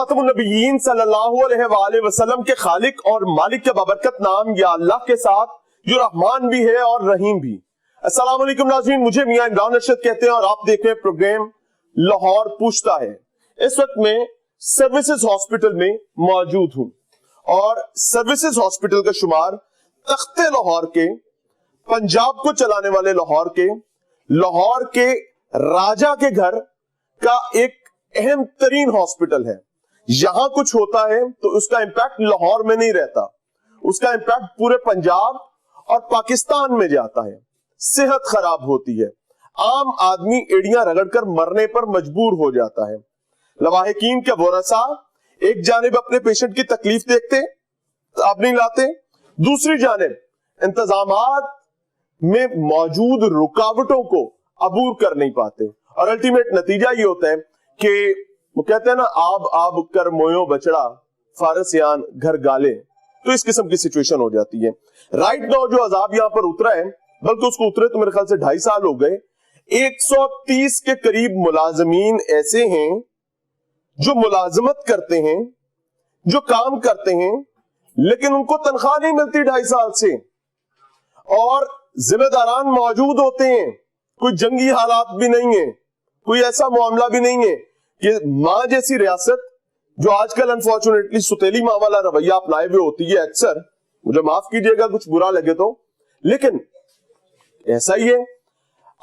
खातमुन नबिय्यीन सल्लल्लाहु अलैहि वसल्लम के खालिक और मालिक के बाबरकत नाम या अल्लाह के साथ जो रहमान भी है और रहीम भी। अस्सलाम वालेकुम नाज़रीन, मुझे मियां इमरान अरशद कहते हैं और आप देख रहे हैं प्रोग्राम लाहौर पूछता है। इस वक्त मैं सर्विसेज हॉस्पिटल में मौजूद हूं और सर्विसेज हॉस्पिटल का शुमार तख्ते लाहौर के, पंजाब को चलाने वाले लाहौर के राजा के घर का एक अहम तरीन हॉस्पिटल है। यहां कुछ होता है तो उसका इंपैक्ट लाहौर में नहीं रहता, उसका इंपैक्ट पूरे पंजाब और पाकिस्तान में जाता है। सेहत खराब होती है, आम आदमी एड़ियां रगड़कर मरने पर मजबूर हो जाता है। लवाहिकीन के वरसा एक जानिब अपने पेशेंट की तकलीफ देखते अब नहीं लाते, दूसरी जानिब इंतजामात में मौजूद रुकावटों को अबूर कर नहीं पाते और अल्टीमेट नतीजा ये होता है कि वो कहते हैं ना, आब आब कर मोयो बचड़ा फारसियान घर गाले। तो इस किस्म की सिचुएशन हो जाती है। राइट नाउ जो अजाब यहां पर उतरा है, बल्कि उसको उतरे तो मेरे ख्याल से 2.5 साल हो गए। 130 के करीब मुलाजमीन ऐसे हैं जो मुलाजमत करते हैं, जो काम करते हैं, लेकिन उनको तनख्वाह नहीं मिलती 2.5 साल से और जिम्मेदारान मौजूद होते हैं। कोई जंगी हालात भी नहीं है, कोई ऐसा मामला भी नहीं है कि मां जैसी रियासत जो आजकल अनफॉर्चुनेटली सुतेली मां वाला रवैया अपनाए हुए होती है अक्सर, मुझे माफ कीजिएगा कुछ बुरा लगे तो, लेकिन ऐसा ही है।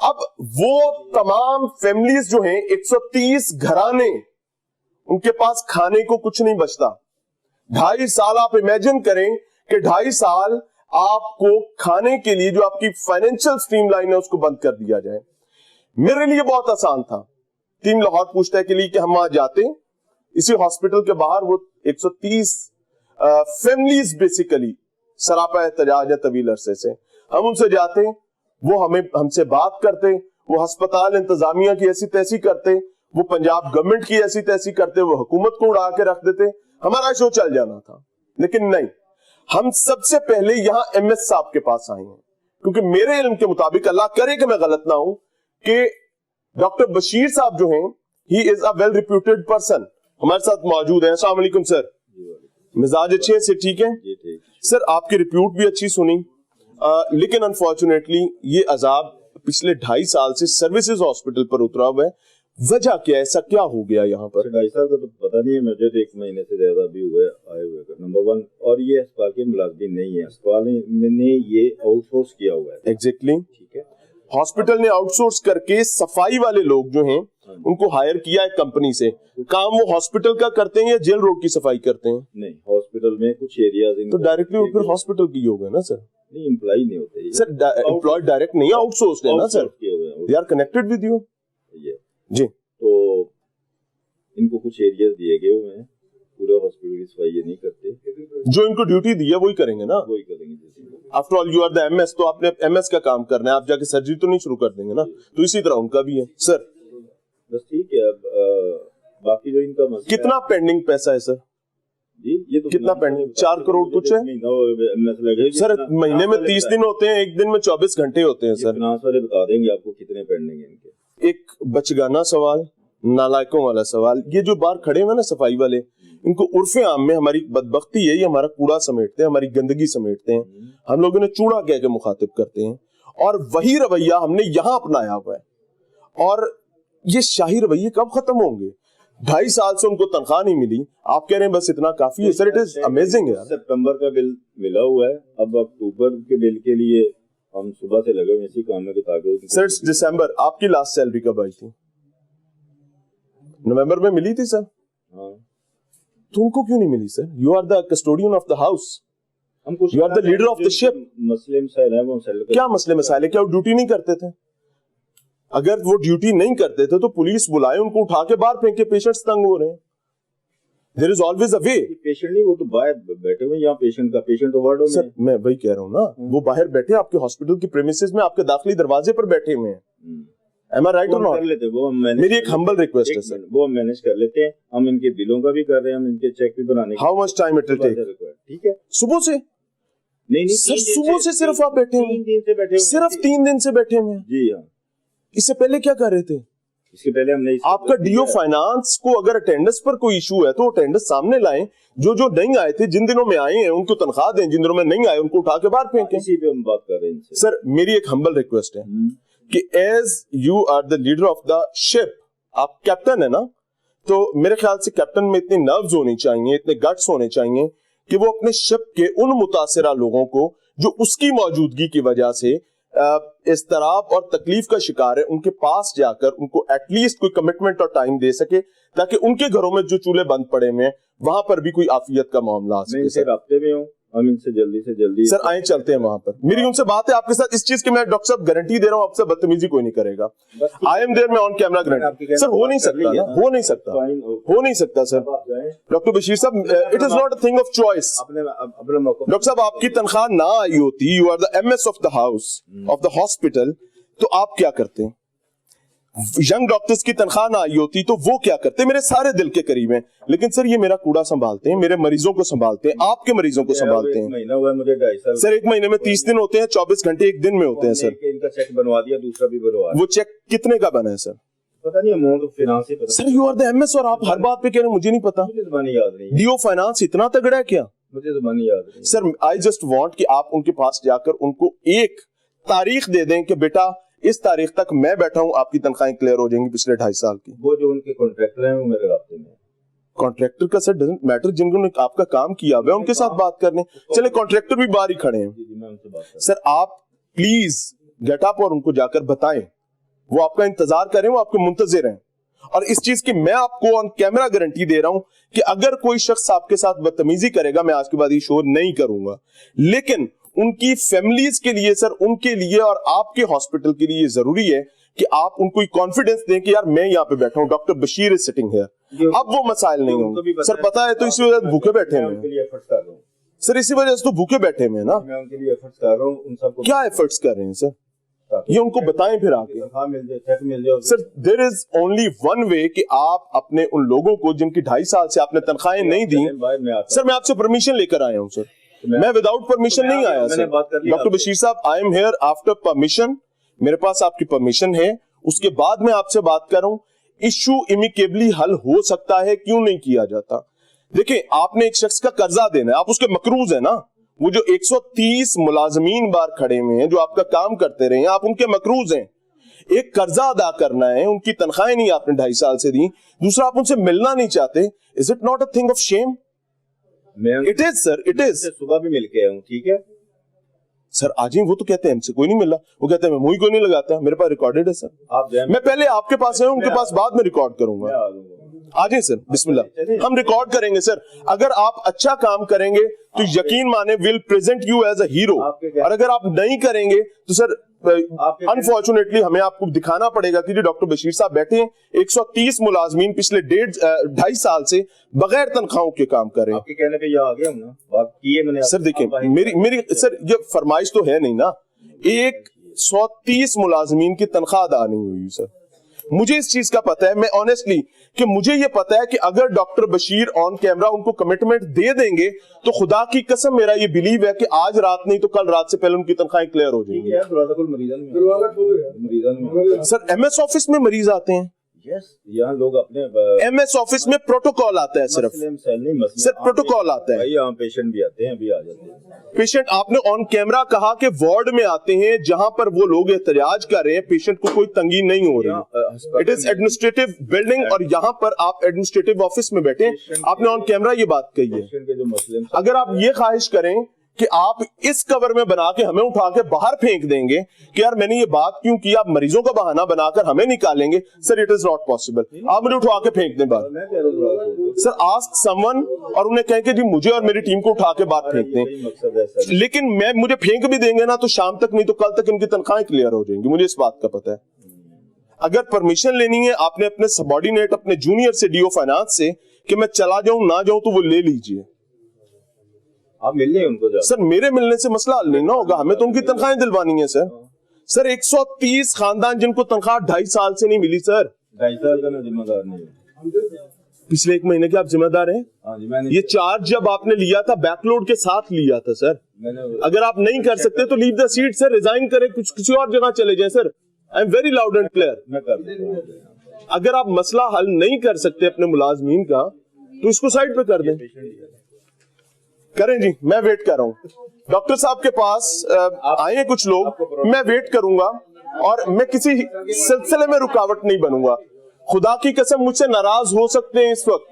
अब वो तमाम फैमिलीज जो हैं, 130 घराने, उनके पास खाने को कुछ नहीं बचता। 2.5 साल आप इमेजिन करें कि 2.5 साल आपको खाने के लिए जो आपकी फाइनेंशियल स्ट्रीमलाइन है उसको बंद कर दिया जाए। मेरे लिए बहुत आसान था टीम लाहौर पूछता है के लिए कि हम वहां जाते, इसी हॉस्पिटल के बाहर वो 130 फैमिलीज बेसिकली सरापा एहतजाज है तवील अरसे से, हम उनसे जाते, वो हमसे बात करते, वो अस्पताल इंतजामिया की ऐसी तैसी करते, वो पंजाब गवर्नमेंट की ऐसी तैसी करते, वो हुकूमत को उड़ा के रख देते, हमारा शो चल जाना था। लेकिन नहीं, हम सबसे पहले यहां MS साहब के पास आए हैं, क्योंकि मेरे इल्म के मुताबिक, अल्लाह करे कि मैं गलत ना हूं, कि डॉक्टर बशीर साहब जो हैं, he is a well reputed person, हमारे साथ मौजूद है। अस्सलाम वालेकुम सर, मिजाज अच्छे से ठीक है सर, आपकी रिप्यूट भी अच्छी सुनी, लेकिन अनफॉर्चुनेटली ये अजाब पिछले 2.5 साल से सर्विसेज हॉस्पिटल पर उतरा हुआ है। वजह क्या है, ऐसा क्या हो गया यहाँ पर? 2.5 साल का तो पता नहीं है, मुझे तो 1 महीने से ज्यादा भी हुए आए हुए नंबर 1। और ये अस्पताल के मुलाजिम नहीं है, अस्पताल ने ये आउटसोर्स किया हुआ है। एग्जैक्टली, ठीक है, हॉस्पिटल ने आउटसोर्स करके सफाई वाले लोग जो हैं उनको हायर किया है कंपनी से। काम वो हॉस्पिटल का करते हैं या जेल रोड की सफाई करते हैं? नहीं, हॉस्पिटल में कुछ एरियाज तो डायरेक्टली वो फिर हॉस्पिटल की हो गए ना सर? नहीं, एम्प्लॉय नहीं होते सर, एम्प्लॉय डायरेक्ट नहीं, आउटसोर्स है ना sir, they are connected with you जी। तो इनको कुछ एरियाज दिए गए हुए हैं, पूरे हॉस्पिटल की सफाई ये नहीं करते, जो इनको ड्यूटी दी है वही करेंगे ना, वही करेंगे। After all you are the MS, तो आपने MS का काम करना है, आप जाके सर्जरी तो नहीं शुरू कर देंगे ना, तो इसी तरह उनका भी है सर। बस ठीक है। अब बाकी जो इनका मसला कितना पेंडिंग पैसा है सर जी, ये तो कितना पेंडिंग? 4 करोड़ कुछ है सर। महीने में 30 दिन होते हैं, एक दिन में 24 घंटे होते हैं सर। फाइनेंस वाले बता देंगे आपको कितने पेंडिंग है इनके। एक बचगाना सवाल, नालायकों वाला सवाल, ये जो बाहर खड़े हैं ना सफाई वाले, इनको उर्फे आम में हमारी बदबख्ती है, ये हमारा कूड़ा समेटते हैं, हमारी गंदगी समेटते हैं, हम लोग इन्हें चूड़ा कह के मुखातिब करते हैं, और वही रवैया हमने यहाँ अपनाया हुआ है। और ये शाही रवैये कब खत्म होंगे? 2.5 साल से उनको तनख्वाह नहीं मिली, आप कह रहे हैं बस इतना काफी है सर। इट इज अमेजिंग यार। सितंबर का बिल मिला हुआ है, अब अक्टूबर के बिल के लिए हम सुबह से लगे हुए इसी काम में ताकि सर दिसंबर आपकी लास्ट सैलरी कब आई थी? नवंबर में मिली थी सर। हाँ, तुमको क्यों नहीं मिली sir? You are the custodian of the house, you are the leader of the ship. मसले मसाइल है, वो क्या मसले मसाइल है? क्या वो ड्यूटी नहीं करते थे? अगर वो ड्यूटी नहीं करते थे तो पुलिस बुलाए, उनको उठा के बाहर फेंके, पेशेंट्स तंग हो रहे हैं। There is always a way। Patient नहीं, वो तो बाहर बैठे हुए, यहाँ पेशेंट का पेशेंट तो वार्डों में। सर मैं वही कह रहा हूँ ना, वो बाहर बैठे आपके हॉस्पिटल की प्रेमिसेस में, आपके दाखिली दरवाजे पर बैठे हुए हैं। Am I right or not? मेरी एक हम्बल रिक्वेस्ट है सर, वो हम मैनेज कर लेते हैं, हम इनके बिलों का भी कर रहे हैं, हम इनके चेक भी बनाने। How much time it will take? ठीक है, सुबह से? नहीं सर सुबह से सिर्फ आप बैठे हुए? 3 दिन से बैठे हुए, सिर्फ 3 दिन से बैठे हुए? जी हाँ। इससे पहले क्या कर रहे थे? इसके पहले हमने आपका डीओ फाइनेंस को अगर अटेंडेंस पर कोई इशू है तो अटेंडेंस सामने लाएं, जो जो नहीं आए थे, जिन दिनों में आए हैं उनको तनख्वाह दें, जिन दिनों में नहीं आए उनको उठा के बाहर फेंकें। इसी पे हम बात कर रहे हैं इनसे। सर मेरी एक हम्बल रिक्वेस्ट है कि as you are the leader of the ship, आप कैप्टन है ना, तो मेरे ख्याल से कैप्टन में इतने नर्व्स होने चाहिए, इतने गट्स होने चाहिए कि वो अपने शिप के उन मुतासिरा लोगों को जो उसकी मौजूदगी की वजह से इस्तराब और तकलीफ का शिकार है, उनके पास जाकर उनको एटलीस्ट कोई कमिटमेंट और टाइम दे सके, ताकि उनके घरों में जो चूल्हे बंद पड़े हुए हैं वहां पर भी कोई आफियत का मामला आ सके। सर राब्ते में हूँ, हम इनसे जल्दी से जल्दी सर आए चलते हैं वहां पर। मेरी उनसे बात है आपके साथ इस चीज की, मैं डॉक्टर साहब गारंटी दे रहा हूँ आपसे बदतमीजी कोई नहीं करेगा। आई एम देयर, मैं ऑन कैमरा गारंटी। सर हो नहीं सकता ना, हो नहीं सकता, हो नहीं सकता सर। डॉक्टर बशीर साहब, it is not a thing of choice. Doctor साहब आपकी तनख्वाह ना आई होती, you are the MS of the house of the hospital, तो आप क्या करते हैं? यंग डॉक्टर्स की तनख्वाह ना आई होती तो वो क्या करते? मेरे सारे दिल के करीब हैं, लेकिन सर ये मेरा कूड़ा संभालते हैं, मेरे मरीजों को संभालते हैं, आपके मरीजों को संभालते हैं। महीना हुआ मुझे 2.5 साल। सर एक महीने में 30 दिन होते हैं, 24 घंटे एक दिन में होते हैं सर। इनका चेक बनवा दिया, दूसरा भी बनवा। वो चेक कितने का बना है सर? पता नहीं, अमाउंट फाइनेंस ही पता। Sir you are the MS और आप हर बात पे कह रहे हैं मुझे नहीं पता। मुझे ज़बानी याद नहीं। डीओ फाइनेंस इतना तगड़ा है क्या? मुझे ज़बानी याद नहीं। सर आई जस्ट वांट कि आप उनके पास जाकर उनको एक तारीख दे दें कि बेटा इस तारीख तक मैं बैठा हूं, आपकी तनख्वाहें क्लियर हो जाएंगी पिछले 2.5 साल की। वो जो उनके कॉन्ट्रैक्टर हैं वो मेरे रास्ते में। कॉन्ट्रैक्टर का सर डजंट मैटर, जिन्होंने आपका काम किया हुआ है उनके साथ बात करने। चले कॉन्ट्रैक्टर भी बाहर ही खड़े हैं। मैं उनसे बात कर। सर आप प्लीज गेट अप और उनको जाकर बताएं, वो आपका इंतजार करें, वो आपके मुंतजिर हैं। और इस चीज की मैं आपको ऑन कैमरा गारंटी दे रहा हूं कि अगर कोई शख्स आपके साथ बदतमीजी करेगा, मैं आज के बाद ये शो नहीं करूंगा। लेकिन उनकी फैमिलीज के लिए सर, उनके लिए और आपके हॉस्पिटल के लिए जरूरी है कि आप उनको कॉन्फिडेंस दें कि यार मैं यहाँ पे बैठा हूँ, doctor Bashir is sitting here. अब वो मसाइल नहीं होंगे सर, पता है तो इसी वजह से भूखे बैठे हैं सर, इसी वजह से तो भूखे बैठे हुए हैं ना। मैं उनके लिए एफर्ट्स कर रहा हूँ, उन सबको। क्या एफर्ट्स कर रहे हैं सर? ये उनको बताएं फिर आके। मिल जाए, चेक मिल जाए sir. There is only one way कि आप अपने उन लोगों को जिनकी 2.5 साल से आपने तनख्वाहें नहीं दी। सर मैं आपसे परमिशन लेकर आया हूँ सर, मैं विदाउट परमिशन नहीं आया सर। डॉक्टर बशीर साहब, I am here after permission, मेरे पास आपकी परमिशन है, उसके बाद मैं आपसे बात कर रहा हूँ। इश्यू इमिकेबली हल हो सकता है, क्यों नहीं किया जाता? देखिए आपने एक शख्स का कर्जा देना है, आप उसके मकरूज है ना। वो जो 130 मुलाजमीन बाहर खड़े हुए हैं जो आपका काम करते रहे हैं, आप उनके मकरूज हैं। एक कर्जा अदा करना है, उनकी तनख्वाहें नहीं आपने 2.5 साल से दी, दूसरा आप उनसे मिलना नहीं चाहते। Is it not a thing of shame? It is sir, it is. सुबह भी मिल के आया हूँ, ठीक है सर। आज ही वो तो कहते हैं हमसे कोई नहीं मिला, वो कहते हैं मैं मुंह ही कोई नहीं लगाता, मेरे पास रिकॉर्डेड है सर। आप मैं पहले आपके पास आया हूं, उनके पास बाद में रिकॉर्ड करूंगा। आ जाए सर, बिस्मिल्लाह, हम रिकॉर्ड करेंगे सर। अगर आप अच्छा काम करेंगे तो यकीन माने will present you as a hero, और अगर आप नहीं करेंगे तो सर अनफॉर्चुनेटली हमें आपको दिखाना पड़ेगा कि जो डॉक्टर बशीर साहब बैठे हैं, 130 मुलाजमीन पिछले 2.5 साल से बगैर तनख्वाहों के काम कर रहे हैं। आपके कहने पे ये आ गया हूं ना, बात की है मैंने। सर देखिए मेरी सर ये फरमाइश तो है नहीं ना, 130 मुलाजमीन की तनख्वाह अदा नहीं हुई सर। मुझे इस चीज का पता है, मैं ऑनेस्टली कि मुझे ये पता है कि अगर डॉक्टर बशीर ऑन कैमरा उनको कमिटमेंट दे देंगे तो खुदा की कसम मेरा ये बिलीव है कि आज रात नहीं तो कल रात से पहले उनकी तनख्वाहें क्लियर हो जाएंगी। सर एमएस ऑफिस में मरीज आते हैं, यस, यहाँ लोग अपने एमएस ऑफिस में प्रोटोकॉल आता है, सिर्फ सर प्रोटोकॉल आता है। यहाँ पेशेंट भी आते हैं, अभी आ जाते हैं पेशेंट। आपने ऑन कैमरा कहा कि वार्ड में आते हैं जहां पर वो लोग एहतजाज कर रहे हैं, पेशेंट को कोई तंगी नहीं हो रही। इट इज एडमिनिस्ट्रेटिव बिल्डिंग और यहाँ पर आप एडमिनिस्ट्रेटिव ऑफिस में बैठे हैं। आपने ऑन कैमरा ये बात कही है। अगर आप ये ख्वाहिश करें कि आप इस कवर में बना के हमें उठा के बाहर फेंक देंगे कि यार मैंने ये बात क्यों की, आप मरीजों का बहाना बनाकर हमें निकालेंगे, sir it is not possible. आप मुझे उठा के फेंक दें बाहर। सर आस्क समवन और उन्हें कहें कि जी मुझे और मेरी टीम को उठा के बाहर फेंक दें। लेकिन मुझे फेंक भी देंगे ना तो शाम तक नहीं तो कल तक इनकी तनख्वाहें क्लियर हो जाएंगी, मुझे इस बात का पता है। अगर परमिशन लेनी है आपने अपने सबॉर्डिनेट, अपने जूनियर से, डीओ फाइनेंस से, कि मैं चला जाऊं ना जाऊं, तो वो ले लीजिए। आप मिलने उनको जाओ सर, मेरे मिलने से मसला हल नहीं ना होगा, हमें तो उनकी तनख्वाहें दिलवानी है सर। सर 130 खानदान जिनको तनख्वाह 2.5 साल से नहीं मिली सर। 2.5 साल का मैं जिम्मेदार नहीं हूँ। पिछले 1 महीने के आप जिम्मेदार हैं। हाँ जी, मैंने ये चार्ज जब आपने लिया था बैकलोड के साथ लिया था सर। अगर आप नहीं कर सकते तो leave the seat sir, resign करें, कुछ किसी और जगह चले जाए sir. I am very loud and clear. मैं कर देता हूँ। अगर आप मसला हल नहीं कर सकते अपने मुलाजमीन का तो इसको साइड पे कर दें। करें जी, मैं वेट कर रहा हूँ। डॉक्टर साहब के पास आए हैं कुछ लोग, मैं वेट करूंगा और मैं किसी सिलसिले में रुकावट नहीं बनूंगा। खुदा की कसम मुझसे नाराज हो सकते हैं इस वक्त,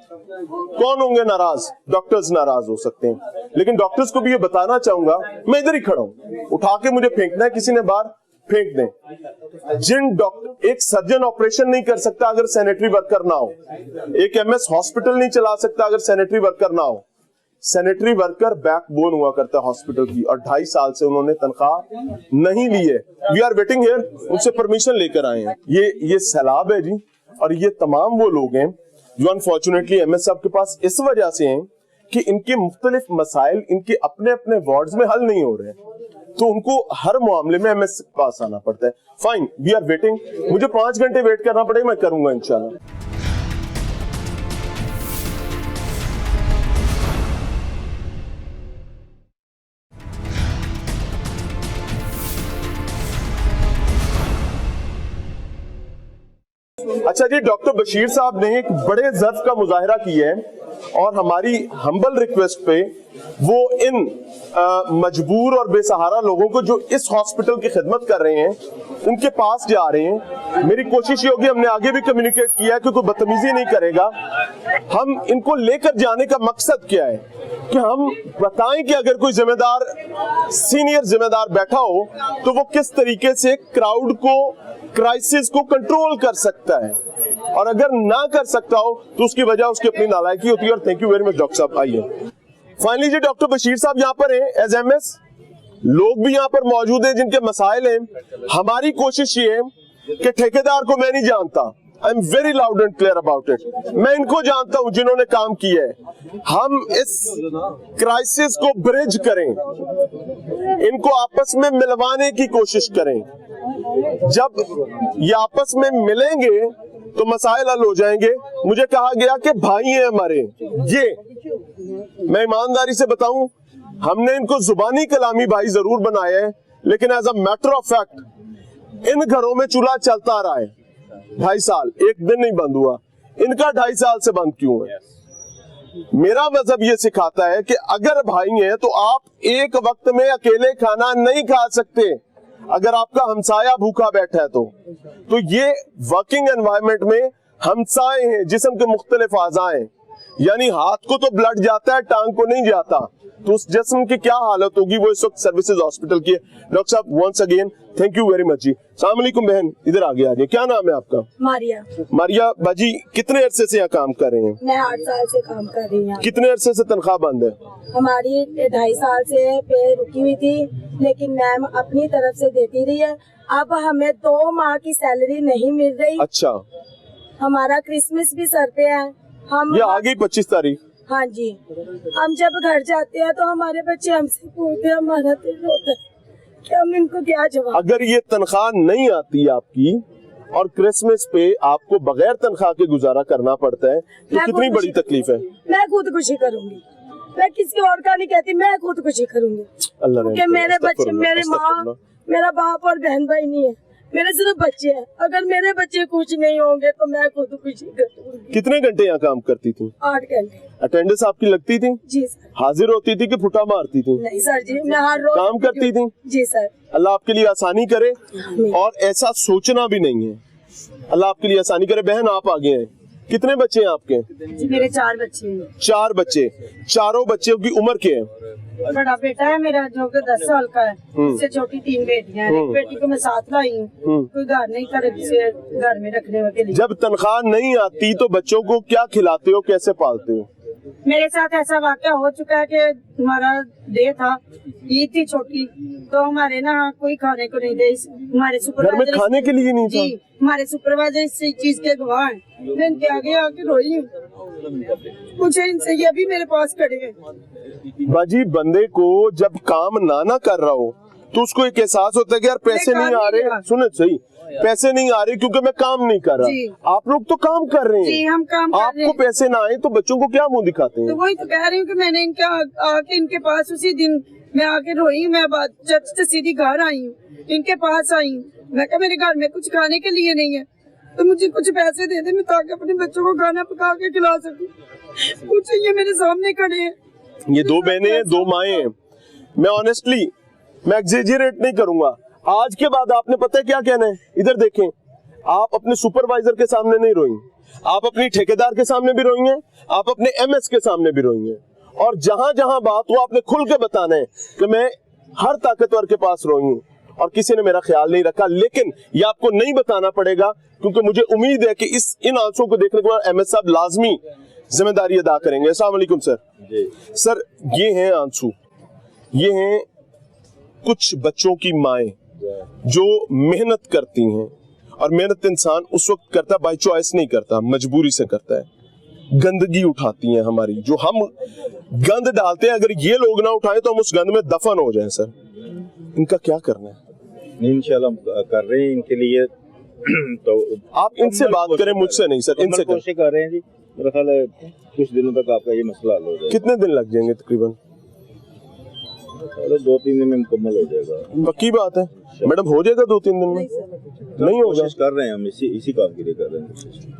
कौन होंगे नाराज? डॉक्टर्स नाराज हो सकते हैं, लेकिन डॉक्टर्स को भी ये बताना चाहूंगा मैं इधर ही खड़ा हूं, उठा के मुझे फेंकना है किसी ने बाहर, फेंक दें। जिन डॉक्टर, एक सर्जन ऑपरेशन नहीं कर सकता अगर सैनिटरी वर्कर ना हो, एक एमएस हॉस्पिटल नहीं चला सकता अगर सैनिटरी वर्कर ना हो। सैनिटरी वर्कर बैकबोन हुआ करता है हॉस्पिटल की, और 2.5 साल से उन्होंने तनख्वाह नहीं ली है। वी आर वेटिंग हियर, उनसे परमिशन लेकर आए हैं। ये सैलाब है जी, और ये तमाम वो लोग हैं जो अनफॉर्चुनेटली एमएस साहब के पास इस वजह से हैं कि इनके मुख्तलिफ मसाइल इनके अपने अपने वार्ड्स में हल नहीं हो रहे, तो उनको हर मामले में एमएस के पास आना पड़ता है। Fine, we are waiting. मुझे 5 घंटे वेट करना पड़ेगा, मैं करूंगा इंशाल्लाह। अच्छा जी, डॉक्टर बशीर साहब ने एक बड़े ज़र्फ का मुजाहरा किया है और हमारी हम्बल रिक्वेस्ट पे वो इन मजबूर और बेसहारा लोगों को जो इस हॉस्पिटल की खिदमत कर रहे हैं उनके पास जा रहे हैं। मेरी कोशिश ये होगी, हमने आगे भी कम्युनिकेट किया है कि कोई बदतमीजी नहीं करेगा। हम इनको लेकर जाने का मकसद क्या है कि हम बताएं कि अगर कोई जिम्मेदार, सीनियर जिम्मेदार बैठा हो तो वो किस तरीके से क्राउड को, क्राइसिस को कंट्रोल कर सकता है, और अगर ना कर सकता हो तो उसकी वजह उसकी अपनी नालायकी होती है। और thank you very much doctor साहब। आइए फाइनली जी, डॉक्टर बशीर साहब यहाँ पर हैं एज एमएस, लोग भी यहाँ पर मौजूद हैं जिनके मसाइल हैं। हमारी कोशिश ये है कि ठेकेदार को मैं नहीं जानता, I am very loud and clear about it, मैं इनको जानता हूं जिन्होंने काम किया है। हम इस क्राइसिस को ब्रिज करें, इनको आपस में मिलवाने की कोशिश करें। जब ये आपस में मिलेंगे तो मसाइल हल हो जाएंगे। मुझे कहा गया कि भाई हैं हमारे ये, मैं ईमानदारी से बताऊं, हमने इनको जुबानी कलामी भाई जरूर बनाया है, लेकिन as a matter of fact इन घरों में चूल्हा चलता आ रहा है 2.5 साल, एक दिन नहीं बंद हुआ। इनका 2.5 साल से बंद क्यों है? मेरा मजहब ये सिखाता है कि अगर भाई हैं तो आप एक वक्त में अकेले खाना नहीं खा सकते अगर आपका हमसाया भूखा बैठा है तो ये वर्किंग एनवायरनमेंट में हमसाए हैं, जिस्म के मुख्तलिफ आज़ा हैं, यानी हाथ को तो ब्लड जाता है, टांग को नहीं जाता, तो उस जिस्म की क्या हालत होगी वो इस वक्त सर्विसेज हॉस्पिटल की है। डॉक्टर साहब once again thank you very much जी। अस्सलाम वालेकुम बहन, इधर आगे आ जाइए। क्या नाम है आपका? मारिया। मारिया बाजी, कितने अरसे से यहाँ काम कर रहे हैं? मैं 8 साल से काम कर रही हूँ। कितने अरसे से तनख्वाह बंद है? हमारी 2.5 साल से पे रुकी हुई थी, लेकिन मैम अपनी तरफ से देती रही है। अब हमें 2 माह की सैलरी नहीं मिल रही। अच्छा, हमारा क्रिसमस भी सर पे है। हम ये आ गई 25 तारीख। हाँ जी, हम जब घर जाते हैं तो हमारे बच्चे हमसे पूछते हैं, हमारा दिल होता है कि हम इनको क्या जवाब। अगर ये तनख्वाह नहीं आती आपकी और क्रिसमस पे आपको बगैर तनख्वाह के गुजारा करना पड़ता है तो कितनी बड़ी तकलीफ है। मैं खुदकुशी करूंगी, मैं किसी और का नहीं कहती, मैं खुदकुशी करूंगी। अल्लाह कि मेरे बच्चे, मेरे माँ, मेरा बाप और बहन भाई नहीं है, मेरे सिर्फ बच्चे हैं। अगर मेरे बच्चे कुछ नहीं होंगे तो मैं खुदकुशी करूंगी। कितने घंटे यहाँ काम करती थी? 8 घंटे। अटेंडेंस आपकी लगती थी? जी सर। हाजिर होती थी कि फुटा मारती थी? नहीं सर जी, मैं हर रोज काम करती थी? जी सर। अल्लाह आपके लिए आसानी करे, और ऐसा सोचना भी नहीं है। अल्लाह आपके लिए आसानी करे। बहन आप आगे हैं, कितने बच्चे हैं आपके? जी मेरे 4 बच्चे हैं। 4 बच्चे। चारों बच्चों की उम्र क्या है? बड़ा बेटा है मेरा जो कि 10 साल का है, उससे छोटी 3 बेटियां हैं। एक बेटी को मैं साथ लाई हूँ, कोई घर नहीं कर से घर में रखने के लिए। जब तनख्वाह नहीं आती तो बच्चों को क्या खिलाते हो, कैसे पालते हो? मेरे साथ ऐसा वाकया हो चुका है कि हमारा डे था, ईद थी छोटी, तो हमारे ना कोई खाने को नहीं दे। हमारे घर में खाने के लिए नहीं था? जी, हमारे सुपरवाइजर इस चीज के गवाह हैं। मैं इनके आगे आके रोई हूँ, मुझे इनसे, ये भी मेरे पास खड़े हैं। बाजी, बंदे को जब काम ना कर रहा हो तो उसको एक एहसास होता है कि यार पैसे नहीं आ रहे, सुने सही, पैसे नहीं आ रहे क्योंकि मैं काम नहीं कर रहा। आप लोग तो काम कर रहे हैं। जी, हम काम कर रहे हैं। आपको पैसे ना आए तो बच्चों को क्या मुंह दिखाते हैं? तो वही तो कह रही हूँ कि मैंने इनके आके इनके पास उसी दिन मैं आके रोई। मैं चर्च से सीधी घर आई हूँ, इनके पास आई हूँ। मैं कहा मेरे घर में कुछ खाने के लिए नहीं है। तो मुझे कुछ पैसे दे दे मैं ताकि अपने बच्चों को खाना पका के खिला सकूं। कुछ ये मेरे सामने खड़े हैं, ये दो बहनें हैं, दो माएं हैं। मैं ऑनेस्टली मैं एग्जेजरेट नहीं करूंगा। आज के बाद आपने पता है क्या कहना है, इधर देखें, आप अपने सुपरवाइजर के सामने नहीं रोई, आप अपनी ठेकेदार के सामने भी रोई हैं, आप अपने एमएस के सामने भी रोई हैं, और जहां जहां बात हो आपने खुल के बताना है कि मैं हर ताकतवर के पास रोई हूं और किसी ने मेरा ख्याल नहीं रखा। लेकिन ये आपको नहीं बताना पड़ेगा, क्योंकि मुझे उम्मीद है कि इन आंसुओं को देखने के बाद एमएस साहब लाजमी जिम्मेदारी अदा करेंगे। अस्सलाम वालेकुम सर। सर ये हैं आंसू, ये हैं कुछ बच्चों की माएं जो मेहनत करती हैं, और मेहनत इंसान उस वक्त करता है बाय चॉइस नहीं करता, मजबूरी से करता है। गंदगी उठाती हैं हमारी, जो हम गंद डालते हैं, अगर ये लोग ना उठाएं तो हम उस गंद में दफन हो जाएं। सर इनका क्या करना है? इंशाल्लाह कर रहे हैं इनके लिए। तो आप इनसे बात करें, मुझसे नहीं सर, इनसे कोशिश कर रहे हैं जी। मेरा ख्याल है कुछ दिनों तक आपका ये मसला हल हो जाएगा। कितने दिन लग जाएंगे तकरीबन? 2-3 दिन में मुकम्मल हो जाएगा। पक्की बात है मैडम, हो जाएगा 2-3 दिन में? नहीं होगा। कोशिश कर रहे हैं हम, इसी काम के लिए कर रहे हैं।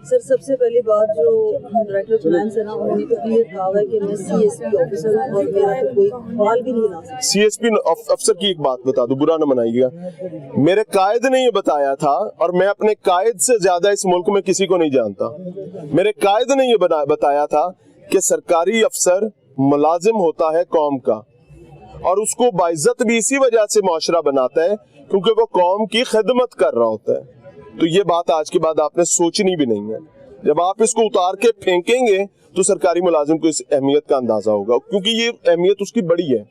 सर सबसे पहली बात, जो डायरेक्टर फाइनेंस है ना, उन्होंने तो क्लियर कहा है कि मैं सीएसपी ऑफिसर हूं और मेरा तो कोई सवाल भी नहीं ला सकता। सीएसपी अफसर की एक बात बता दूं, बुरा न मनाइएगा, मेरे कायद ने ये बताया था, और मैं अपने कायद से ज्यादा इस मुल्क में किसी को नहीं जानता। मेरे कायद ने ये बताया था कि सरकारी अफसर मुलाजिम होता है कौम का, और उसको बाइज्जत भी इसी वजह से मुआशरा बनाता है क्योंकि वो कौम की खिदमत कर रहा होता है। तो ये बात आज के बाद आपने सोचनी भी नहीं है। जब आप इसको उतार के फेंकेंगे तो सरकारी मुलाजिम को इस अहमियत का अंदाजा होगा, क्योंकि ये अहमियत उसकी बड़ी है।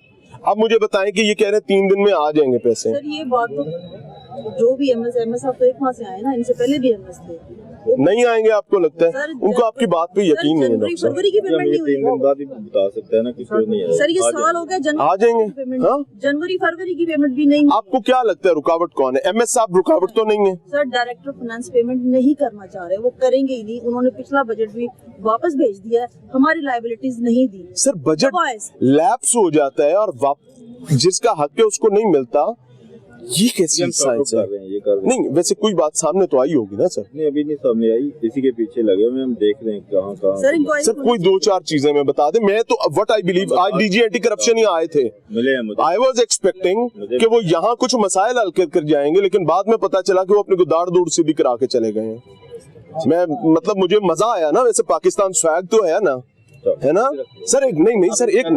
अब मुझे बताएं कि ये कह रहे हैं 3 दिन में आ जाएंगे पैसे। सर ये बात तो जो भी एमएस आप तो एक माह से आए ना, इनसे पहले भी एमएस थे, नहीं आएंगे आपको लगता है? उनको आपकी बात पे यकीन नहीं है। फरवरी की पेमेंट नहीं हुई। 3 दिन बाद ही बता सकते हैं ना, किसी को नहीं आएगा। सर ये साल हो गया, आ जाएंगे। हाँ? जनवरी फरवरी की पेमेंट भी नहीं। आपको क्या लगता है रुकावट कौन है? एमएस साहब रुकावट तो नहीं है? सर डायरेक्टर फाइनेंस पेमेंट नहीं करना चाह रहे, वो करेंगे ही नहीं। उन्होंने पिछला बजट भी वापस भेज दिया है, हमारी लायबिलिटीज नहीं दी। सर बजट लैप्स हो जाता है और जिसका हक है उसको नहीं मिलता, ये कैसी साइंस है? नहीं वैसे कोई बात सामने तो आई होगी ना सर? नहीं अभी नहीं सामने आई, इसी के पीछे लगे हुए हम देख रहे हैं कहाँ। सर कोई 2-4 चीजें मैं बता दे। मैं तो व्हाट आई बिलीव, आज डीजी एंटी करप्शन ही आए थे, आई वाज एक्सपेक्टिंग कि वो यहाँ कुछ मसाइल हल कर जाएंगे, लेकिन बाद में पता चला कि वो अपने को दाड़ दूड़ सीधी करा के चले गए हैं। मैं मतलब मुझे मजा आया ना, वैसे पाकिस्तान स्वैग तो है ना, है ना सर? नहीं सर, एक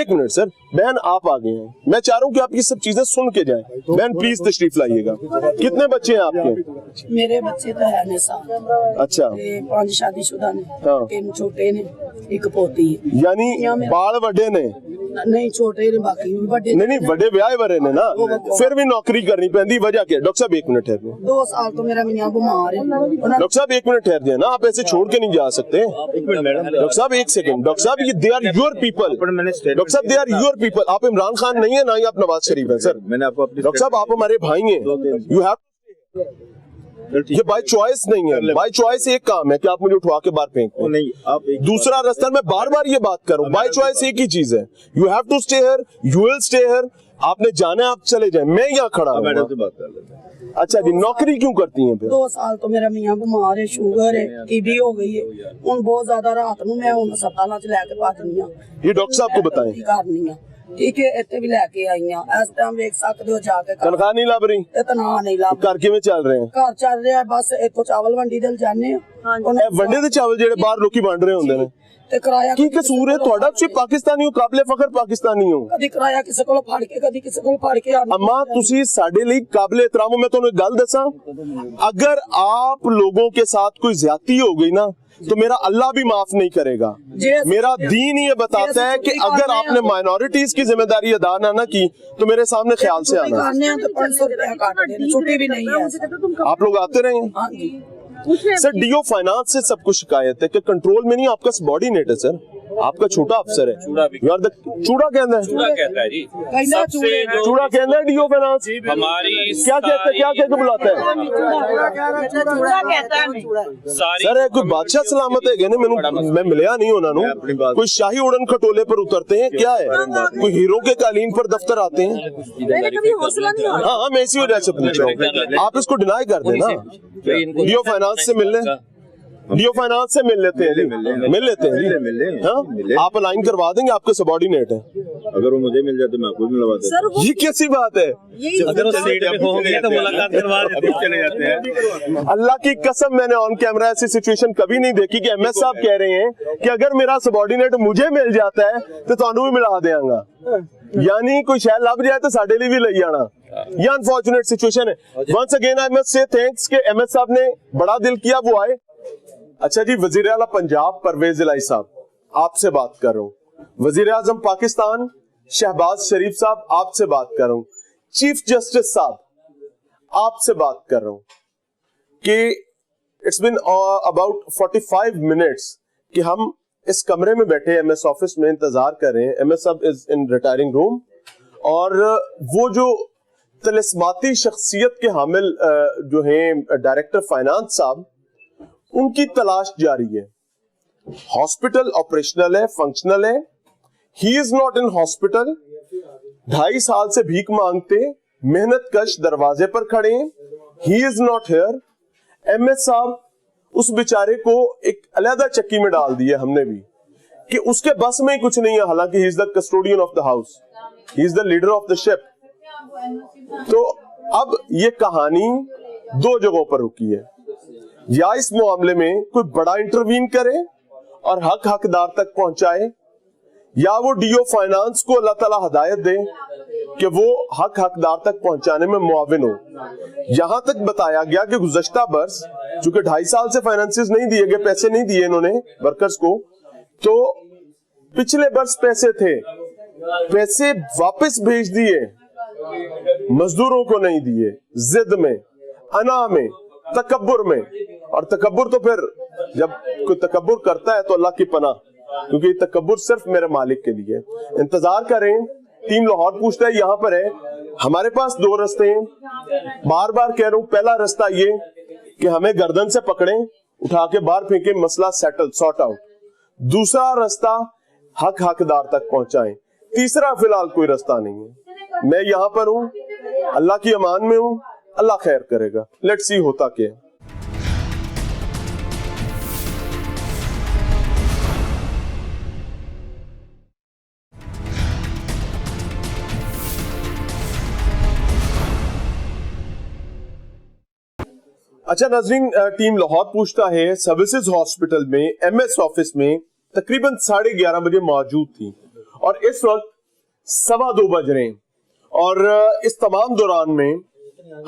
मिनट सर, बहन आप आ गए हैं, मैं चाह रहा हूँ कि आप ये सब चीजें सुन के जाएं। बहन प्लीज तशरीफ लाइएगा। कितने बच्चे हैं आपके? मेरे बच्चे तो है नहीं। अच्छा 5 शादीशुदा ने, हाँ। 3 छोटे ने, एक पोती है। यानी बाल वड्डे ने? नहीं छोटे ने, बाकी बड़े नहीं बड़े ब्याह वरे ने ना, फिर भी नौकरी करनी पैंदी। वजह क्या? डॉक्टर साहब 1 मिनट ठहर जाए। 2 साल तो मेरा मियां बीमार है। डॉक्टर साहब 1 मिनट ठहर जाए ना, आप ऐसे छोड़ के नहीं जा सकते। डॉक्टर साहब 1 सेकंड, डॉक्टर साहब ये they are your people, doctor साहब दे आर योर पीपल। आप इमरान खान नहीं है ना ही आप नवाज शरीफ है सर। मैंने आपको डॉक्टर साहब आप हमारे भाई हैं, यू हैव, ये बाय चॉइस नहीं है। बाय चॉइस एक काम है कि आप मुझे उठवा के बाहर फेंकते नहीं, आप दूसरा रास्ता, मैं बार बार ये बात करूं, बाय चॉइस एक ही चीज है, you have to stay here, you will stay here. आपने जाना है आप चले जाए, मैं यहाँ खड़ा हूँ। मैडम से बात कर लेते हैं। अच्छा जी, नौकरी क्यों करती हैं फिर? 2 साल तो मेरा मियां बीमार है, शुगर है, टीबी हो गई है, उन बहुत ज्यादा रात ਨੂੰ मैं उन अस्पताल च लेके भाजनी हां। ये डॉक्टर साहब को बताएं। करनी हां, ठीक है, ਇੱਥੇ भी लेके आई हां। इस टाइम देख सकते हो जाके तनख्वाह नहीं लाभ रही? इतना नहीं लाभ। घर किवें चल रहे हैं? घर चल रहा है, बस इत्थों चावल मंडी दल जाने ਇਹ ਵੰਡੇ ਦੇ ਚਾਵਲ ਜਿਹੜੇ ਬਾਹਰ ਲੋਕੀ ਵੰਡ ਰਹੇ ਹੁੰਦੇ ਨੇ, ਤੇ ਕਿਰਾਇਆ ਕੀ ਕਸੂਰ ਹੈ ਤੁਹਾਡਾ? ਤੁਸੀਂ ਪਾਕਿਸਤਾਨੀ ਹੋ, ਕਾਬਲੇ ਫਖਰ ਪਾਕਿਸਤਾਨੀ ਹੋ। ਕਦੀ ਕਿਰਾਇਆ ਕਿਸੇ ਕੋਲੋਂ ਫੜ ਕੇ, ਕਦੀ ਕਿਸੇ ਕੋਲੋਂ ਫੜ ਕੇ ਆਉਂਦੇ। अम्मा तुसी साडे लिए काबिले एहतराम हो। मैं तुहानू एक गल दसां, अगर आप लोगों के साथ कोई ज्यादती हो गई ना तो मेरा अल्लाह भी माफ नहीं करेगा। मेरा दीन ये बताता है कि अगर आपने माइनॉरिटीज की जिम्मेदारी अदा ना की तो मेरे सामने ख्याल से आना। 500 रुपया काट देने, छुट्टी भी नहीं है। आप लोग आते रहे? हाँ जी। सर डीओ फाइनेंस से सब कुछ शिकायत है कि कंट्रोल में नहीं, आपका सबॉर्डिनेट है सर, आपका छोटा अफसर है। चूड़ा कहना है, चूड़ा कहता है जी। सबसे जो चूड़ा कहना है डीओ फाइनेंस। हमारी क्या कहते हैं, क्या कहकर बुलाता है? सर है कोई बादशाह सलामत है कहने मैं मिलया नहीं होना नु, कोई शाही उड़न खटोले पर उतरते हैं क्या है? कोई हीरो के कालीन पर दफ्तर आते हैं? मैंने कभी हौसला नहीं। हाँ मैं इसी वजह से पूछ रहा हूँ, आप इसको डिनाई कर देना। डीओ फाइनेंस से मिल लें, डीओ फाइनेंस से मिल लेते हैं, मिल लेते हैं, हाँ? आप अलाइन करवा देंगे, आपके सबॉर्डिनेट है। अगर वो मुझे मिल जाते मैं आपको भी मिलवा देता। ये कैसी बात है? अगर वो सीट पे होंगे तो मुलाकात करवा देते हैं, चले जाते हैं। अल्लाह की कसम मैंने ऑन कैमरा ऐसी सिचुएशन कभी नहीं देखी कि एमएस साहब कह रहे हैं कि अगर मेरा सबॉर्डिनेट मुझे मिल जाता है तो ਤੁਹਾਨੂੰ ਵੀ ਮਿਲਾ ਦੇਵਾਂਗਾ, यानी कोई शायद लभ जाए तो साडे लिए भी ले जाना। ये अनफॉर्चुनेट सिचुएशन है। Once again I must say thanks कि एमएस साहब ने बड़ा दिल किया, वो आए। अच्छा जी, वजीर आला पंजाब परवेज इलाही साहब, आपसे बात कर रहा हूँ। वजीर आजम पाकिस्तान शहबाज शरीफ साहब, आपसे बात कर रहा हूँ। चीफ जस्टिस साहब, आपसे बात कर रहा हूँ कि इट्स बिन अबाउट 45 मिनट्स कि हम इस कमरे में बैठे एमएस ऑफिस में इंतजार कर रहे हैं। एमएस साहब इज इन रिटायरिंग रूम, और वो जो तिलिस्माती शख्सियत के हामिल जो हैं डायरेक्टर फाइनेंस साहब, उनकी तलाश जारी है। हॉस्पिटल ऑपरेशनल है, फंक्शनल है, he is not in hospital. 2.5 साल से भीख मांगते मेहनत कश दरवाजे पर खड़े हैं, he is not here. MS साहब उस बेचारे को एक अलहदा चक्की में डाल दिया हमने भी कि उसके बस में ही कुछ नहीं है, हालांकि ही is the custodian of the house, he is the leader of the ship. तो अब ये कहानी 2 जगहों पर रुकी है, या इस मामले में कोई बड़ा इंटरवीन करे और हक हकदार तक पहुंचाए, या वो डीओ फाइनेंस को अल्लाह ताला हिदायत दे कि वो हक हकदार तक पहुंचाने में मुआविन हो। यहां तक बताया गया कि गुज़श्ता बरस, चूंकि 2.5 साल से फाइनेंसेस नहीं दिए गए, पैसे नहीं दिए इन्होंने वर्कर्स को, तो पिछले बरस पैसे थे, पैसे वापस भेज दिए, मजदूरों को नहीं दिए, जिद में, अना में, तकब्बुर में। और तकब्बुर तो फिर जब कोई तकब्बुर करता है तो अल्लाह की पनाह, क्योंकि तकब्बुर सिर्फ मेरे मालिक के लिए। इंतजार करें, टीम लाहौर पूछता है, यहां पर है, हमारे पास 2 रास्ते हैं। बार बार कह रहा हूं, पहला रास्ता ये कि हमें गर्दन से पकड़ें, उठा के बाहर फेंके, मसला सेटल, सॉर्ट आउट। दूसरा रास्ता हक हकदार तक पहुंचाएं। तीसरा फिलहाल कोई रास्ता नहीं है। मैं यहां पर हूं, अल्लाह की अमान में हूं, अल्लाह खैर करेगा। लेट्स सी होता क्या है। अच्छा नाज़रीन, टीम लाहौर पूछता है सर्विसेज हॉस्पिटल में एमएस ऑफिस में तकरीबन 11:30 बजे मौजूद थी, और इस वक्त 2:15 बज रहे हैं, और इस तमाम दौरान में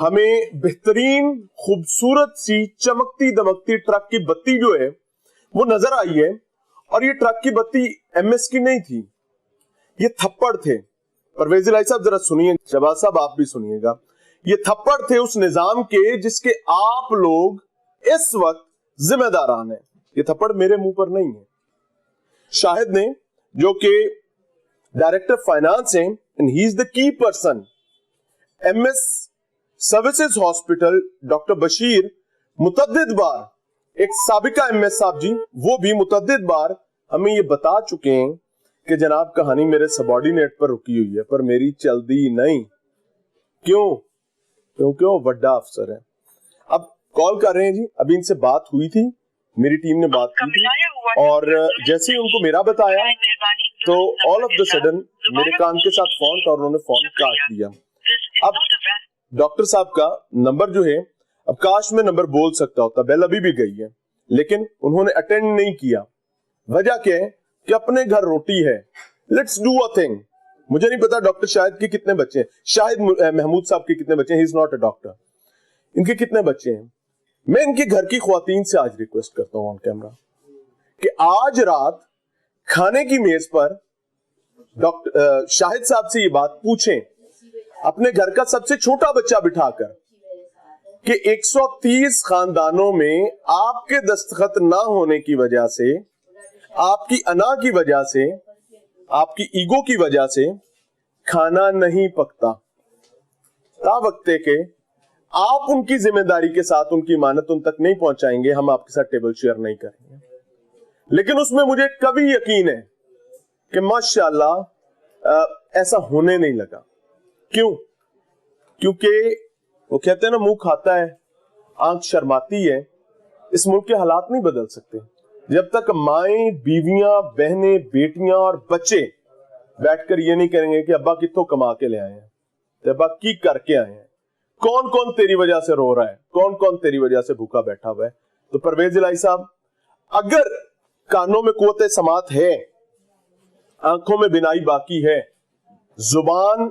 हमें बेहतरीन खूबसूरत सी चमकती दमकती ट्रक की बत्ती जो है वो नजर आई है। और ये ट्रक की बत्ती एमएस की नहीं थी, ये थप्पड़ थे। परवेज इलाही साहब जरा सुनिए, शहबाज साहब आप भी सुनिएगा। ये थप्पड़ थे उस निजाम के जिसके आप लोग इस वक्त जिम्मेदारान हैं। ये थप्पड़ मेरे मुंह पर नहीं है, शाहिद ने, जो कि डायरेक्टर फाइनेंस हैं, and he is the key person. MS services hospital doctor Bashir मुतअद्दिद बार, एक साबिका एमएस साहब जी, वो भी मुतअद्दिद बार हमें ये बता चुके हैं कि जनाब कहानी मेरे सबॉर्डिनेट पर रुकी हुई है, पर मेरी चलदी नहीं। क्यों? क्योंकि वो बड़ा अफसर है। अब कॉल कर रहे हैं जी, अभी इनसे बात हुई थी, मेरी टीम ने बात की थी, और जैसे ही उनको मेरा बताया तो ऑल ऑफ द सडन मेरे कान के साथ फोन था और उन्होंने फोन काट दिया। अब डॉक्टर साहब का नंबर जो है, अब काश में नंबर बोल सकता होता, बेल अभी भी गई है, लेकिन उन्होंने अटेंड नहीं किया। वजह क्या है कि अपने घर रोटी है, लेट्स डू अ थिंग। मुझे नहीं पता डॉक्टर शाहिद के कितने बच्चे हैं, शाहिद महमूद साहब के कितने बच्चे हैं, he is not a doctor, इनके कितने बच्चे हैं। मैं इनके घर की ख्वातीन से आज रिक्वेस्ट करता हूं ऑन कैमरा कि आज रात खाने की मेज पर डॉक्टर शाहिद साहब से ये बात पूछें, अपने घर का सबसे छोटा बच्चा बिठाकर, कि 130 खानदानों में आपके दस्तखत ना होने की वजह से, आपकी अना की वजह से, आपकी ईगो की वजह से खाना नहीं पकता। तावक्ते के आप उनकी जिम्मेदारी के साथ उनकी इमानत उन तक नहीं पहुंचाएंगे, हम आपके साथ टेबल शेयर नहीं करेंगे। लेकिन उसमें मुझे कभी यकीन है कि माशाअल्लाह ऐसा होने नहीं लगा। क्यों? क्योंकि वो कहते हैं ना, मुंह खाता है आंख शर्माती है, इस मुल्क के हालात नहीं बदल सकते। जब तक माएं, बीवियां, बहनें, बेटियां और बच्चे बैठकर ये नहीं करेंगे कि अब्बा कित्थों कमा के ले आए हैं, तो अब्बा की करके आए हैं, कौन कौन तेरी वजह से रो रहा है, कौन कौन तेरी वजह से भूखा बैठा हुआ है। तो परवेज इलाही साहब, अगर कानों में कुव्वत समात है, आंखों में बिनाई बाकी है, जुबान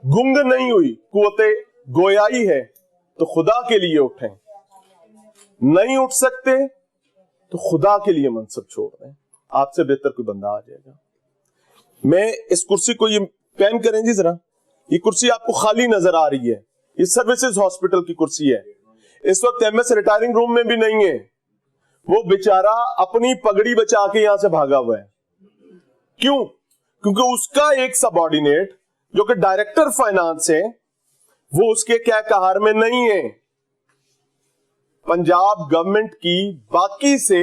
गुंग नहीं हुई, कुव्वत गोयाई है, तो खुदा के लिए उठें। नहीं उठ सकते तो खुदा के लिए मनसब छोड़ दें, आपसे बेहतर कोई बंदा आ जाएगा। मैं इस कुर्सी को, ये पैन करें जी जरा, ये कुर्सी आपको खाली नजर आ रही है, ये सर्विसेज हॉस्पिटल की कुर्सी है। इस वक्त एमएस रिटायरिंग रूम में भी नहीं है, वो बेचारा अपनी पगड़ी बचा के यहां से भागा हुआ है। क्यों? क्योंकि उसका एक सबऑर्डिनेट जो कि डायरेक्टर फाइनेंस है, वो उसके क्या कहार में नहीं है। पंजाब गवर्नमेंट की बाकी से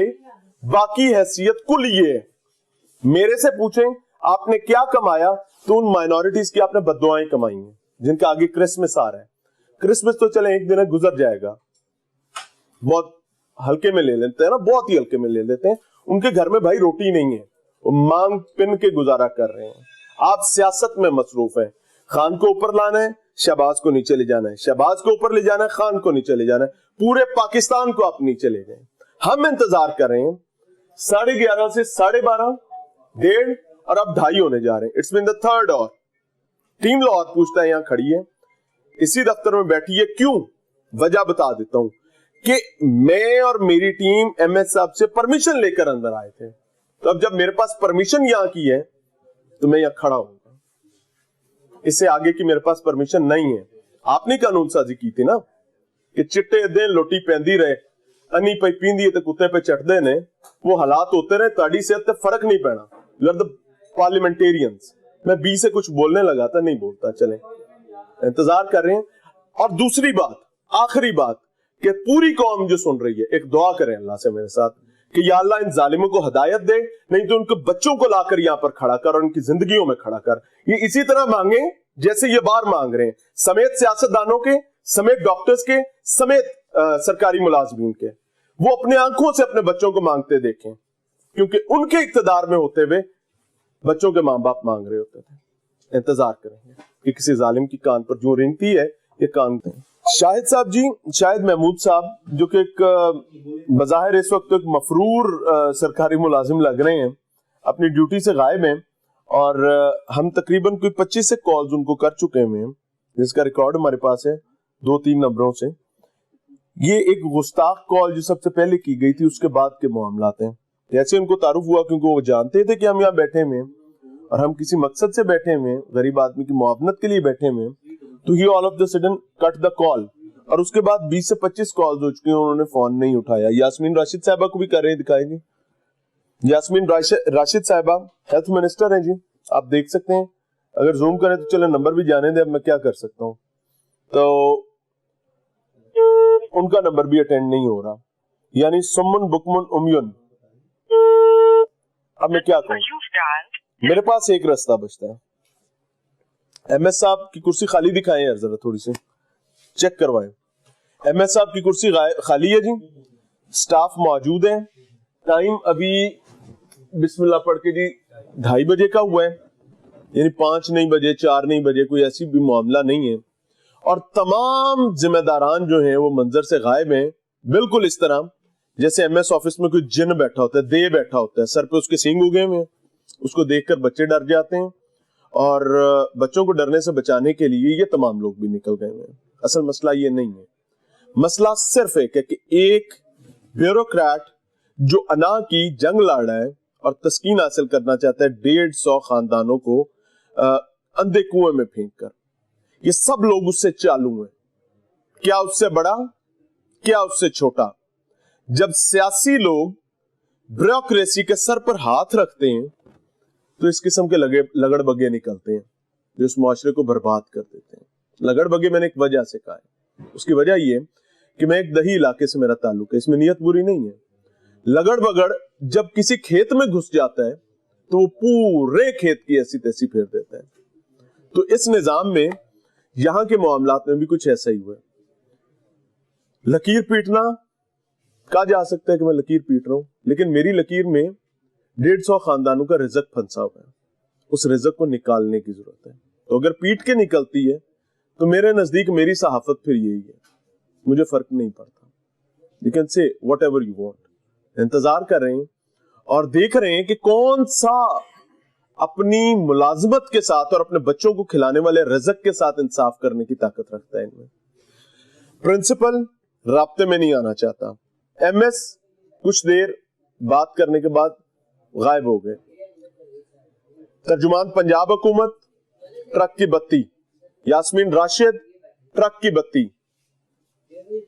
बाकी हैसियत कुल ये है। मेरे से पूछें आपने क्या कमाया, तो उन माइनॉरिटीज की आपने बद्दुआएं कमाई हैं, जिनका आगे क्रिसमस आ रहा है। क्रिसमस तो चले एक दिन गुजर जाएगा, बहुत हल्के में ले लेते हैं ना, बहुत ही हल्के में ले लेते हैं। उनके घर में भाई रोटी नहीं है, वो मांग पिन के गुजारा कर रहे हैं। आप सियासत में मसरूफ हैं, खान को ऊपर लाना है, शहबाज को नीचे ले जाना है, शहबाज को ऊपर ले जाना है, खान को नीचे ले जाना है, पूरे पाकिस्तान को आप नीचे ले गए। हम इंतजार कर रहे हैं 11:30 से 12:30, 1:30 और अब 2:30 होने जा रहे हैं। इट्स बीन द थर्ड और टीम लाहौर पूछता है, यहां खड़ी है, इसी दफ्तर में बैठी है, क्यों? वजह बता देता हूं कि मैं और मेरी टीम एमएस साहब से परमिशन लेकर अंदर आए थे। तो अब जब मेरे पास परमिशन यहां की है तो मैं यहां खड़ा हूं, इससे आगे की मेरे पास परमिशन नहीं है। आपने कानून साजी की थी ना कि चिट्टे दे लोटी पैंदी रहे, अन्नी पे पींदी ते कुत्ते पे चढ़दे ने, वो हालात होते रहे, ताड़ी से फर्क नहीं पैना। You are the parliamentarians. मैं बी से कुछ बोलने लगा था, नहीं बोलता, चले इंतजार कर रहे हैं। और दूसरी बात, आखिरी बात, कि पूरी कौम जो सुन रही है, एक दुआ करें अल्लाह से मेरे साथ कि या अल्लाह इन जालिमों को हिदायत दे, नहीं तो उनके बच्चों को लाकर यहां पर खड़ा कर और उनकी जिंदगियों में खड़ा कर। ये इसी तरह मांगे जैसे ये बार मांग रहे हैं, समेत सियासतदानों के, समेत डॉक्टर्स के, समेत सरकारी मुलाजमीन के। वो अपने आंखों से अपने बच्चों को मांगते देखें, क्योंकि उनके इक्तदार में होते हुए बच्चों के मां बाप मांग रहे होते थे। इंतजार करेंगे कि किसी जालिम की कान पर जो रिंगती है, ये कान पे। शाहिद साहब जी, शाहिद महमूद साहब, जो कि एक बज़ाहिर इस वक्त एक मफरूर सरकारी मुलाजिम लग रहे हैं, अपनी ड्यूटी से गायब हैं, और हम तकरीबन कोई 25 से कॉल्स उनको कर चुके हैं, जिसका रिकॉर्ड हमारे पास है 2-3 नंबरों से। ये एक गुस्ताख कॉल जो सबसे पहले की गई थी, उसके बाद के मामलात हैं। जैसे उनको तारुफ हुआ, क्योंकि वो जानते थे कि हम यहाँ बैठे हुए हैं और हम किसी मकसद से बैठे हुए हैं, गरीब आदमी की मुआवनत के लिए बैठे हुए हैं, तो he all of the sudden cut the call. और उसके बाद 20 से 25 कॉल्स हो चुकी हैं, उन्होंने फोन नहीं उठाया। यास्मीन राशिद साहिबा को भी कर रहे हैं, दिखाएंगे। यास्मीन राशिद साहिबा हेल्थ मिनिस्टर हैं जी, आप देख सकते हैं। अगर जूम करें तो चले, नंबर भी जाने दे, अब मैं क्या कर सकता हूँ। तो उनका नंबर भी अटेंड नहीं हो रहा, यानी सुमन बुकमन उमयुन। अब मैं क्या करूं, मेरे पास एक रास्ता बचता है। एमएस साहब की कुर्सी खाली दिखाएं यार, जरा थोड़ी सी चेक करवाएं। एमएस साहब की कुर्सी खाली है जी, स्टाफ मौजूद है। टाइम अभी बिस्मिल्लाह पढ़ के जी 2:30 बजे का हुआ है, यानी 5 नहीं बजे, 4 नहीं बजे, कोई ऐसी भी मामला नहीं है। और तमाम जिम्मेदारान जो हैं वो मंजर से गायब हैं, बिल्कुल इस तरह जैसे एमएस ऑफिस में कोई जिन बैठा होता है, दे बैठा होता है, सर पे उसके सींग उगे हुए हैं, उसको देखकर बच्चे डर जाते हैं, और बच्चों को डरने से बचाने के लिए ये तमाम लोग भी निकल गए हैं। असल मसला ये नहीं है, मसला सिर्फ एक है कि एक ब्यूरोक्रेट जो अना की जंग लड़ रहा है और तस्कीन हासिल करना चाहता है 150 खानदानों को अंधे कुएं में फेंक कर। ये सब लोग उससे चालू हैं, क्या उससे बड़ा, क्या उससे छोटा। जब सियासी लोग ब्यूरोक्रेसी के सर पर हाथ रखते हैं तो इस किस्म के लगड़ बगे निकलते हैं जो इस मुआशरे को बर्बाद कर देते हैं। लगड़ बगे मैंने एक वजह से कहा है, उसकी वजह ये कि मैं एक दही इलाके से मेरा ताल्लुक है, इसमें नियत बुरी नहीं है। लगड़ बगड़ जब किसी खेत में घुस जाता है तो वो पूरे खेत की ऐसी तैसी फेर देता है। तो इस निजाम में यहां के मामलात में भी कुछ ऐसा ही हुआ है। लकीर पीटना, कहा जा सकता है कि मैं लकीर पीट रहा हूं, लेकिन मेरी लकीर में 150 खानदानों का रिजक फंसा हुआ है, उस रिजक को निकालने की जरूरत है। तो अगर पीट के निकलती है तो मेरे नजदीक मेरी सहाफत फिर यही है, मुझे फर्क नहीं पड़ता। You can say what ever you want. इंतजार कर रहे हैं और देख रहे हैं कि कौन सा अपनी मुलाजमत के साथ और अपने बच्चों को खिलाने वाले रिजक के साथ इंसाफ करने की ताकत रखता है इनमें। प्रिंसिपल राब्ते में नहीं आना चाहता। MS कुछ देर बात करने के बाद गायब हो गए। तर्जुमान पंजाब हुकूमत, ट्रक की बत्ती। यास्मीन राशिद, ट्रक की बत्ती।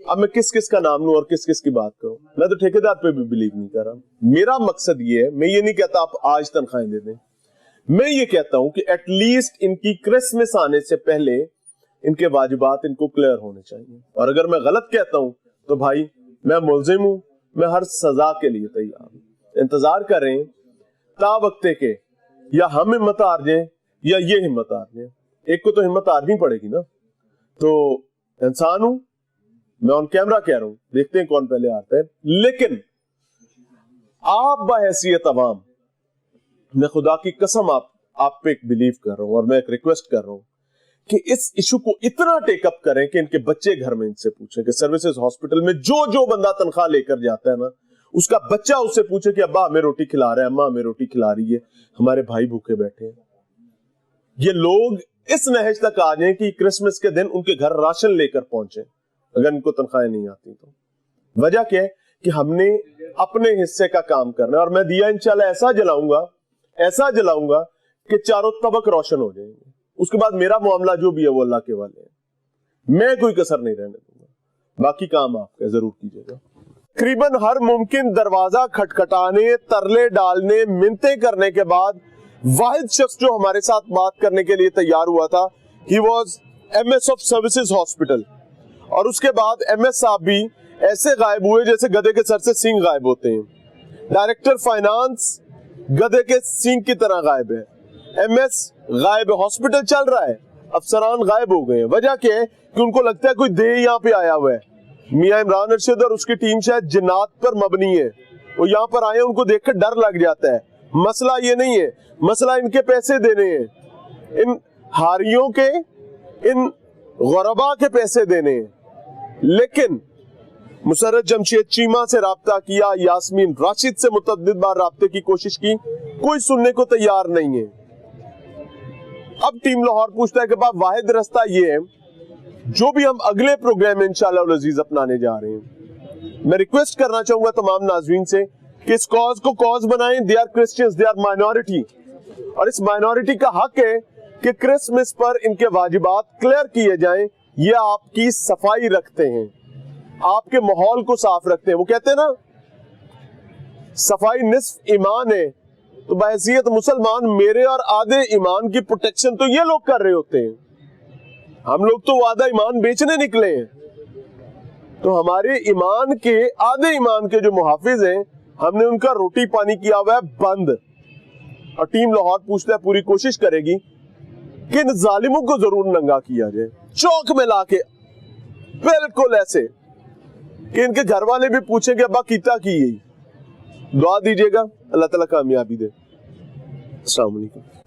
अब मैं किस किस का नाम लूं और किस किस की बात करूं? मैं तो ठेकेदार पे भी बिलीव नहीं कर रहा। मेरा मकसद ये है, मैं ये नहीं कहता आप आज तनख्वाहें दे दें, मैं ये कहता हूं कि एटलीस्ट इनकी क्रिसमस आने से पहले इनके वाजिबात इनको क्लियर होने चाहिए। और अगर मैं गलत कहता हूं तो भाई मैं मुल्जिम हूं, मैं हर सजा के लिए तैयार हूं। इंतजार करें ता वक्ते के, या हम हिम्मत हार जाएं या ये हिम्मत हार जाएं, एक को तो हिम्मत हारनी पड़ेगी ना। तो इंसान हूं, मैं ऑन कैमरा कह रहा हूं, देखते हैं कौन पहले आता है। लेकिन आप बहैसियत अवाम, मैं खुदा की कसम आप पे एक बिलीव कर रहा हूं और मैं एक रिक्वेस्ट कर रहा हूं कि इस इशू को इतना टेकअप करें कि इनके बच्चे घर में इनसे पूछें कि सर्विसेज हॉस्पिटल में जो बंदा तनख्वाह लेकर जाता है ना, उसका बच्चा उससे पूछे कि अब्बा हमें रोटी खिला रहा है, अम्मा हमें रोटी खिला रही है, हमारे भाई भूखे बैठे हैं। ये लोग इस नहज तक आ जाएं कि क्रिसमस के दिन उनके घर राशन लेकर पहुंचे अगर इनको तनख्वाहें नहीं आती तो। वजह क्या है कि हमने अपने हिस्से का काम करना है और मैं दिया इंशाल्लाह ऐसा जलाऊंगा कि चारों तबक रोशन हो जाएंगे। उसके बाद मेरा मामला जो भी है वो अल्लाह के वाले हैं, मैं कोई कसर नहीं रहने दूंगा। बाकी काम आपका जरूर कीजिएगा। तकरीबन हर मुमकिन दरवाजा खटखटाने, तरले डालने, मिन्नतें करने के बाद वाहिद शख्स जो हमारे साथ बात करने के लिए तैयार हुआ था, he was MS of services hospital. और उसके बाद MS साहब भी ऐसे गायब हुए जैसे गधे के सर से सींग गायब होते हैं। डायरेक्टर फाइनेंस गधे के सींग की तरह गायब है। MS गायब है, हॉस्पिटल चल रहा है, अफसरान गायब हो गए हैं। वजह क्या है कि उनको लगता है कोई देह यहाँ पे आया हुआ है। मियां इमरान अरशद और उसकी टीम शायद जिन्नात पर मबनी है, वो यहाँ पर आए, उनको देखकर डर लग जाता है। मसला ये नहीं है, मसला इनके पैसे देने हैं, इन हारियों के, इन गुरबा के पैसे देने हैं। लेकिन मुसर्रत जमशेद चीमा से राब्ता किया, यास्मीन राशिद से मुतअद्दिद बार राब्ते की कोशिश की, कोई सुनने को तैयार नहीं है। अब टीम लाहौर पूछता है कि बाप वाहिद रास्ता ये है, जो भी हम अगले प्रोग्राम में इंशाअल्लाह अजीज अपनाने जा रहे हैं, मैं रिक्वेस्ट करना चाहूंगा तमाम नाज़रीन से कि इस कॉज को कॉज बनाएं। They are Christians, they are minority, और इस माइनॉरिटी का हक है कि क्रिसमस पर इनके वाजिबात क्लियर किए जाएं। ये आपकी सफाई रखते हैं, आपके माहौल को साफ रखते हैं। वो कहते हैं ना सफाई निस्फ ईमान है, तो बहैसियत मुसलमान मेरे और आधे ईमान की प्रोटेक्शन तो ये लोग कर रहे होते हैं। हम लोग तो आधा ईमान बेचने निकले हैं, तो हमारे ईमान के, आधे ईमान के जो मुहाफिज हैं, हमने उनका रोटी पानी किया हुआ है बंद। और टीम लाहौर पूछता है, पूरी कोशिश करेगी कि इन जालिमों को जरूर नंगा किया जाए, चौक में लाके, बिल्कुल ऐसे कि इनके घर वाले भी पूछेंगे अब्बा कीता की यही। दुआ दीजिएगा अल्लाह ताला कामयाबी दे। अस्सलाम वालेकुम।